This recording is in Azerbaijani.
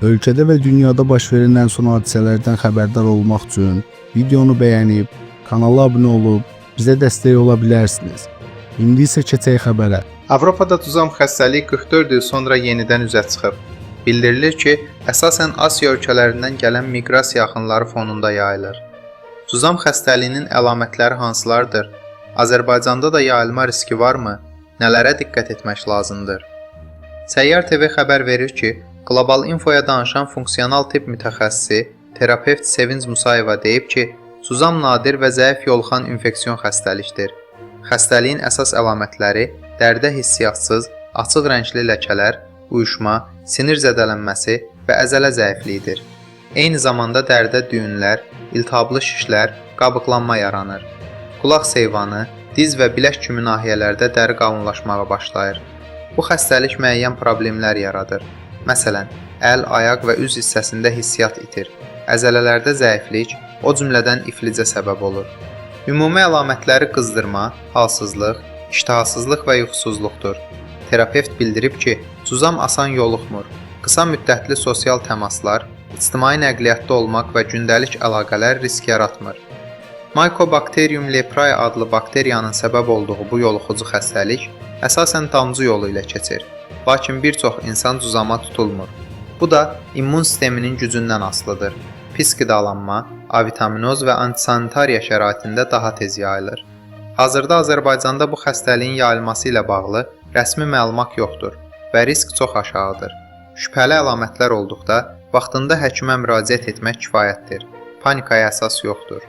Ölkədə və dünyada baş verən ən son hadisələrdən xəbərdar olmaq üçün videonu bəyənib, kanala abunə olub, bizə dəstək ola bilərsiniz. İndi isə keçək xəbərə. Avropada tuzam xəstəliyi 44 il sonra yenidən üzə çıxıb. Bildirilir ki, əsasən Asiya ölkələrindən gələn miqrasiya axınları fonunda yayılır. Tuzam xəstəliyinin əlamətləri hansılardır? Azərbaycanda da yayılma riski varmı? Nələrə diqqət etmək lazımdır? Səyyar TV xəbər verir ki, Qlobal Infoya danışan funksional tibb mütəxəssisi, terapevt Sevinc Musayeva deyib ki, tuzam nadir və zəif yoluxan infeksiyon xəstəlikdir. Xəstəliyin əsas əlamətləri dərdə hissiyatsız, açıq rəngli ləkələr, uyuşma, sinir zədələnməsi və əzələ zəifliyidir. Eyni zamanda dərdə düyünlər, iltihablı şişlər, qabıqlanma yaranır. Qulaq seyvanı, diz və bilək kimi nahiyələrdə dəri qalınlaşmağa başlayır. Bu xəstəlik müəyyən problemlər yaradır. Məsələn, əl, ayaq və üz hissəsində hissiyyat itir. Əzələlərdə zəiflik, o cümlədən iflicə səbəb olur. Ümumi əlamətləri qızdırma, halsızlıq, iştahasızlıq və yuxusuzluqdur. Terapevt bildirib ki, tuzam asan yoluxmur. Qısa müddətli sosial təmaslar, ictimai nəqliyyatda olmaq və gündəlik əlaqələr risk yaratmır. Mycobacterium leprae adlı bakteriyanın səbəb olduğu bu yoluxucu xəstəlik əsasən damcı yolu ilə keçir. Lakin bir çox insan tuzama tutulmur. Bu da immun sisteminin gücündən asılıdır. Pis qidalanma, avitaminoz və antisanitariya şəraitində daha tez yayılır. Hazırda Azərbaycanda bu xəstəliyin yayılması ilə bağlı rəsmi məlumat yoxdur və risk çox aşağıdır. Şübhəli əlamətlər olduqda vaxtında həkimə müraciət etmək kifayətdir. Panikaya əsas yoxdur.